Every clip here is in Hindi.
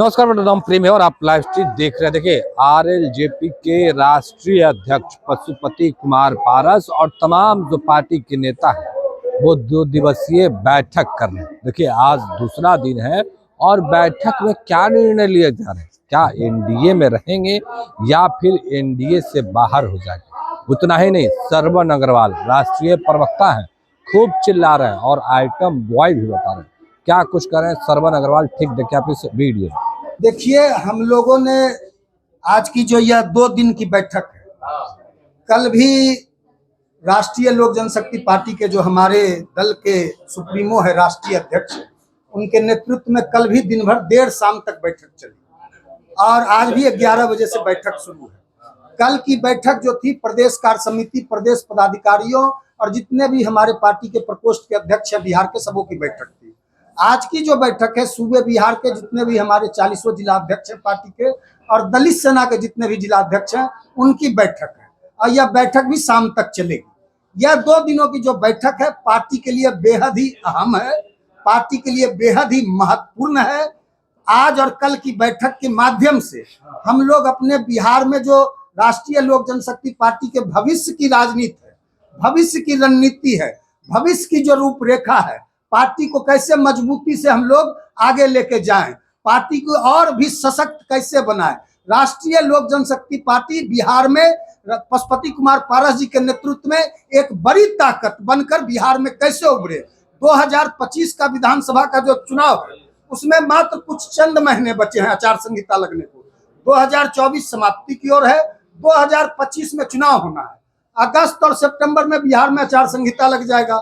नमस्कार, मेरा नाम प्रेम है और आप लाइव स्ट्रीम देख रहे हैं। देखिए, आरएलजेपी के राष्ट्रीय अध्यक्ष पशुपति कुमार पारस और तमाम जो पार्टी के नेता हैं वो 2 दिवसीय बैठक कर रहे हैं। देखिए, आज दूसरा दिन है और बैठक में क्या निर्णय लिए जा रहे हैं, क्या एनडीए में रहेंगे या फिर एनडीए से बाहर हो जाएंगे। उतना ही नहीं, श्रवण अग्रवाल राष्ट्रीय प्रवक्ता हैं, खूब चिल्ला रहे हैं और आइटम बॉय भी बता रहे हैं। क्या कुछ कर रहे हैं श्रवण अग्रवाल, ठीक देखिए आप इस वीडियो। देखिए, हम लोगों ने आज की जो यह 2 दिन की बैठक है, कल भी राष्ट्रीय लोक जनशक्ति पार्टी के जो हमारे दल के सुप्रीमो है, राष्ट्रीय अध्यक्ष, उनके नेतृत्व में कल भी दिन भर देर शाम तक बैठक चली और आज भी 11 बजे से बैठक शुरू है। कल की बैठक जो थी, प्रदेश कार्य समिति, प्रदेश पदाधिकारियों और जितने भी हमारे पार्टी के प्रकोष्ठ के अध्यक्ष हैं बिहार के, सबों की बैठक थी। आज की जो बैठक है, सूबे बिहार के जितने भी हमारे 40 जिला अध्यक्ष हैं पार्टी के और दलित सेना के जितने भी जिला अध्यक्ष हैं, उनकी बैठक है और यह बैठक भी शाम तक चलेगी। यह 2 दिनों की जो बैठक है पार्टी के लिए बेहद ही अहम है, पार्टी के लिए बेहद ही महत्वपूर्ण है। आज और कल की बैठक के माध्यम से हम लोग अपने बिहार में जो राष्ट्रीय लोक जनशक्ति पार्टी के भविष्य की राजनीति है, भविष्य की रणनीति है, भविष्य की जो रूपरेखा है, पार्टी को कैसे मजबूती से हम लोग आगे लेके जाएं, पार्टी को और भी सशक्त कैसे बनाएं। राष्ट्रीय लोक जनशक्ति पार्टी बिहार में पशुपति कुमार पारस जी के नेतृत्व में एक बड़ी ताकत बनकर बिहार में कैसे उभरे। 2025 का विधानसभा का जो चुनाव है उसमें मात्र कुछ चंद महीने बचे हैं आचार संहिता लगने को। 2024 समाप्ति की ओर है, 2025 में चुनाव होना है। अगस्त और सितंबर में बिहार में आचार संहिता लग जाएगा,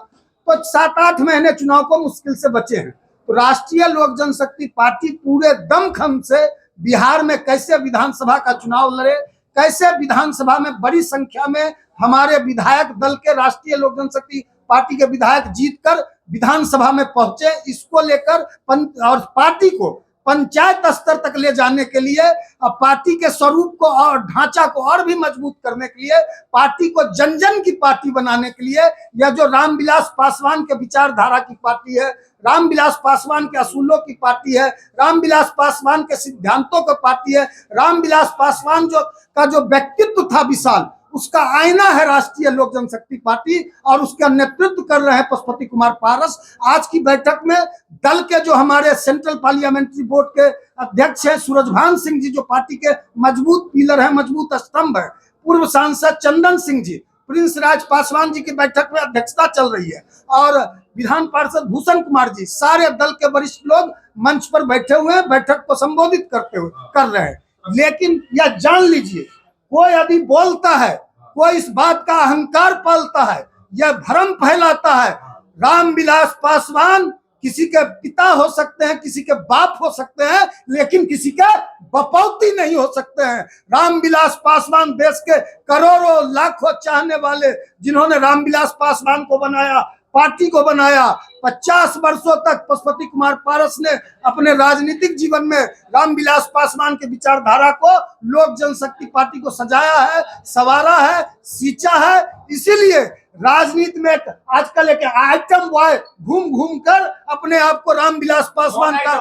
तो 7-8 महीने चुनाव को मुश्किल से बचे हैं। तो राष्ट्रीय लोक जनशक्ति पार्टी पूरे दमखम से बिहार में कैसे विधानसभा का चुनाव लड़े, कैसे विधानसभा में बड़ी संख्या में हमारे विधायक दल के, राष्ट्रीय लोक जनशक्ति पार्टी के विधायक जीतकर विधानसभा में पहुंचे, इसको लेकर और पार्टी को पंचायत स्तर तक ले जाने के लिए, पार्टी के स्वरूप को और ढांचा को और भी मजबूत करने के लिए, पार्टी को जन जन की पार्टी बनाने के लिए, यह जो रामविलास पासवान के विचारधारा की पार्टी है, रामविलास पासवान के असूलों की पार्टी है, रामविलास पासवान के सिद्धांतों की पार्टी है, रामविलास पासवान जो व्यक्तित्व था विशाल, उसका आईना है राष्ट्रीय लोक जनशक्ति पार्टी और उसका नेतृत्व कर रहे हैं पशुपति कुमार पारस। आज की बैठक में दल के जो हमारे सेंट्रल पार्लियामेंट्री बोर्ड के अध्यक्ष हैं सूरजभान सिंह जी, जो पार्टी के मजबूत पिलर है, मजबूत स्तंभ है, पूर्व सांसद चंदन सिंह जी, प्रिंस राज पासवान जी की बैठक में अध्यक्षता चल रही है और विधान पार्षद भूषण कुमार जी, सारे दल के वरिष्ठ लोग मंच पर बैठे हुए हैं, बैठक को संबोधित कर रहे हैं। लेकिन यह जान लीजिए, कोई यदि बोलता है, कोई इस बात का अहंकार पालता है, यह भ्रम फैलाता है, रामविलास पासवान किसी के पिता हो सकते हैं, किसी के बाप हो सकते हैं, लेकिन किसी के बपौती नहीं हो सकते हैं। रामविलास पासवान देश के करोड़ों लाखों चाहने वाले, जिन्होंने रामविलास पासवान को बनाया, पार्टी को बनाया, 50 वर्षों तक पशुपति कुमार पारस ने अपने राजनीतिक जीवन में रामविलास पासवान के विचारधारा को, लोक जनशक्ति पार्टी को सजाया है, संवारा है, सींचा है। इसीलिए राजनीति में आजकल एक आइटम बॉय घूम घूम कर अपने आप को रामविलास पासवान का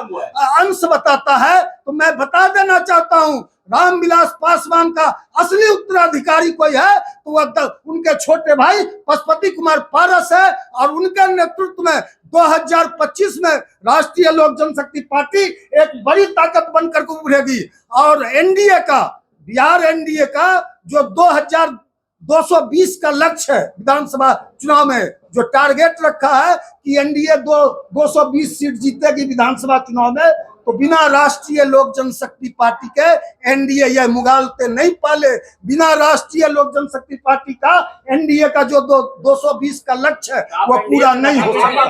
अंश बताता है। तो मैं बता देना चाहता हूं, रामविलास पासवान का असली उत्तराधिकारी कोई है तो वह उनके छोटे भाई पशुपति कुमार पारस है और उनके नेतृत्व में 2025 में राष्ट्रीय लोक जनशक्ति पार्टी एक बड़ी ताकत बनकर उभरेगी और एनडीए का, बिहार एनडीए का जो 2220 का लक्ष्य है विधानसभा चुनाव में, जो टारगेट रखा है कि एनडीए 220 सीट जीतेगी विधानसभा चुनाव में, तो बिना राष्ट्रीय लोक जनशक्ति पार्टी के एनडीए यह मुगालते नहीं पाले। बिना राष्ट्रीय लोक जनशक्ति पार्टी का एनडीए का जो 220 का लक्ष्य है वो पूरा नहीं हो सकता।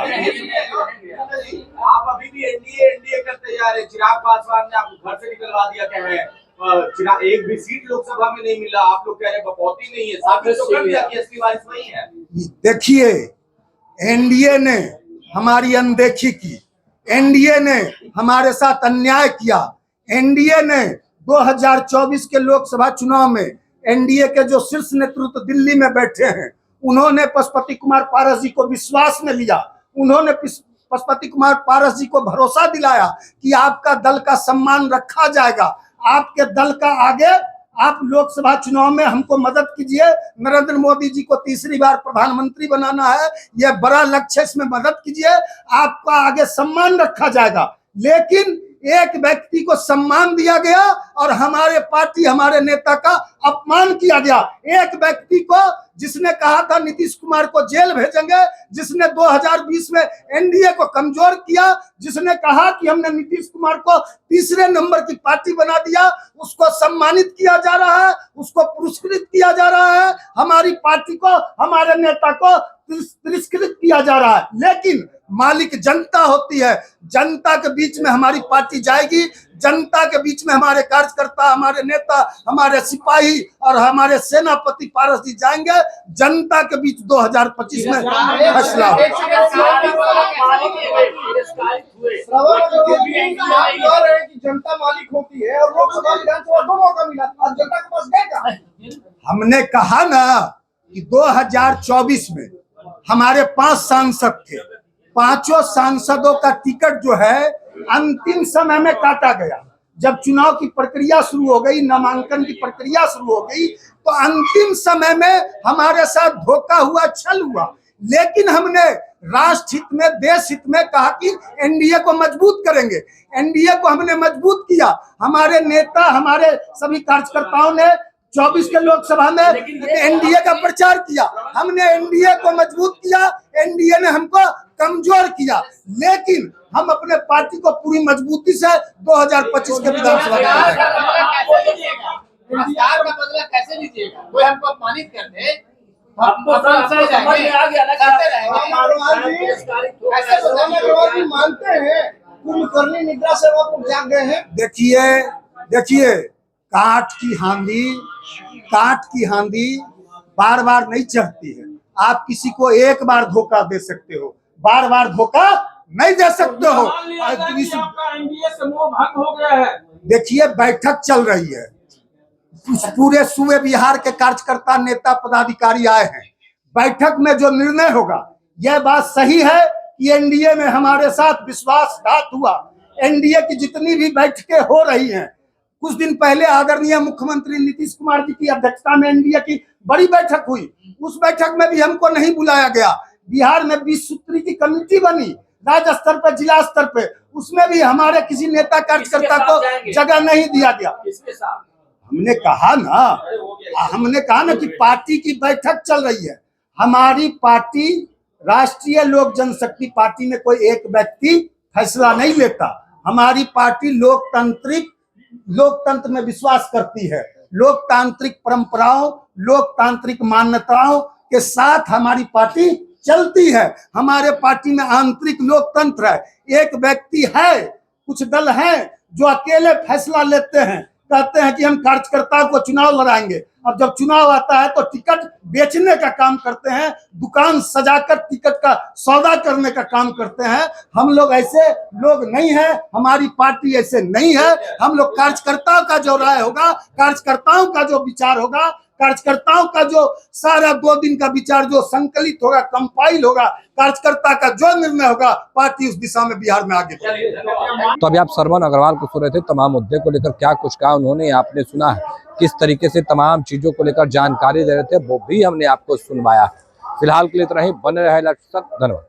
आप अभी भी एनडीए कर तैयार है। चिराग पासवान ने आपको घर से निकलवा दिया, क्या है चिराग एक भी सीट लोकसभा में नहीं मिला, आप लोग कह रहे बपौती नहीं है, साबित तो कर दिया कि असली वारिस वही है। देखिए, एनडीए ने हमारी अनदेखी की, एनडीए ने हमारे साथ अन्याय किया। एनडीए ने 2024 के लोकसभा चुनाव में एनडीए के जो शीर्ष नेतृत्व दिल्ली में बैठे हैं, उन्होंने पशुपति कुमार पारस जी को विश्वास में लिया, उन्होंने पशुपति कुमार पारस जी को भरोसा दिलाया कि आपका दल का सम्मान रखा जाएगा, आपके दल का आगे आप लोकसभा चुनाव में हमको मदद कीजिए, नरेंद्र मोदी जी को तीसरी बार प्रधानमंत्री बनाना है, यह बड़ा लक्ष्य, इसमें मदद कीजिए, आपका आगे सम्मान रखा जाएगा। लेकिन एक व्यक्ति को सम्मान दिया गया और हमारे पार्टी, हमारे नेता का अपमान किया गया। एक व्यक्ति को जिसने कहा था नीतीश कुमार को जेल भेजेंगे, जिसने 2020 में एनडीए को कमजोर किया, जिसने कहा कि हमने नीतीश कुमार को तीसरे नंबर की पार्टी बना दिया, उसको सम्मानित किया जा रहा है, उसको पुरस्कृत किया जा रहा है, हमारी पार्टी को, हमारे नेता को तिरस्कृत किया जा रहा है। लेकिन मालिक जनता होती है, जनता के बीच में हमारी पार्टी जाएगी, जनता के बीच में हमारे कार्यकर्ता, हमारे नेता, हमारे सिपाही और हमारे सेनापति पारस जी जाएंगे, जनता के बीच 2025 में फैसला होगा। जनता मालिक होती है और लोकसभा विधानसभा दोनों का मिला, जनता के पास गएगा। हमने कहा ना कि 2024 में हमारे 5 सांसद थे, 5 सांसदों का टिकट जो है अंतिम समय में काटा गया। जब चुनाव की प्रक्रिया शुरू हो गई, नामांकन की प्रक्रिया शुरू हो गई, तो अंतिम समय में हमारे साथ धोखा हुआ, छल हुआ। लेकिन हमने राष्ट्र हित में, देश हित में कहा कि एनडीए को मजबूत करेंगे, एनडीए को हमने मजबूत किया। हमारे नेता, हमारे सभी कार्यकर्ताओं ने 24 के लोकसभा में एनडीए का प्रचार किया, हमने एनडीए को मजबूत किया, एनडीए ने हमको कमजोर किया। लेकिन हम अपने पार्टी को पूरी मजबूती से 2025 के विधानसभा पुरस्कार का बदला कैसे लीजिएगा? कोई हमको अपमानित कर दे, मानते हैं कुंभकर्णी निद्रा से वो जाग गए हैं। देखिए काठ की हांडी बार बार नहीं चढ़ती है। आप किसी को एक बार धोखा दे सकते हो, बार बार धोखा नहीं दे सकते हो। एनडीए समूह भंग हो गया है। देखिए बैठक चल रही है, पूरे सूबे बिहार के कार्यकर्ता, नेता, पदाधिकारी आए हैं। बैठक में जो निर्णय होगा, यह बात सही है कि एनडीए में हमारे साथ विश्वासघात हुआ। एनडीए की जितनी भी बैठकें हो रही हैं, कुछ दिन पहले आदरणीय मुख्यमंत्री नीतीश कुमार जी की अध्यक्षता में एनडीए की बड़ी बैठक हुई, उस बैठक में भी हमको नहीं बुलाया गया। बिहार में 20 सूत्री की कमेटी बनी, राज्य स्तर पर, जिला स्तर पे, उसमें भी हमारे किसी नेता कार्यकर्ता को जगह नहीं दिया गया। हमने कहा ना कि पार्टी की बैठक चल रही है। हमारी पार्टी, राष्ट्रीय लोक जनशक्ति पार्टी में कोई एक व्यक्ति फैसला नहीं लेता। हमारी पार्टी लोकतंत्र में विश्वास करती है, लोकतांत्रिक परंपराओं, लोकतांत्रिक मान्यताओं के साथ हमारी पार्टी चलती है। हमारे पार्टी में आंतरिक लोकतंत्र है। एक व्यक्ति है, कुछ दल हैं जो अकेले फैसला लेते हैं, कहते हैं कि हम कार्यकर्ताओं को चुनाव लड़ाएंगे। अब जब चुनाव आता है तो टिकट बेचने का काम करते हैं, दुकान सजाकर टिकट का सौदा करने का काम करते हैं। हम लोग ऐसे लोग नहीं है, हमारी पार्टी ऐसे नहीं है। हम लोग कार्यकर्ताओं का जो राय होगा, कार्यकर्ताओं का जो विचार होगा, कार्यकर्ताओं का जो सारा 2 दिन का विचार जो संकलित होगा, कंपाइल होगा, कार्यकर्ता का जो निर्णय होगा, पार्टी उस दिशा में बिहार में आगे बढ़ेगी। तो अभी आप श्रवण अग्रवाल को सुन रहे थे। तमाम मुद्दे को लेकर क्या कुछ कहा उन्होंने, आपने सुना है। किस तरीके से तमाम चीजों को लेकर जानकारी दे रहे थे, वो भी हमने आपको सुनवाया। फिलहाल के लिए इतना ही। बने रहे लक्ष्य तक। धन्यवाद।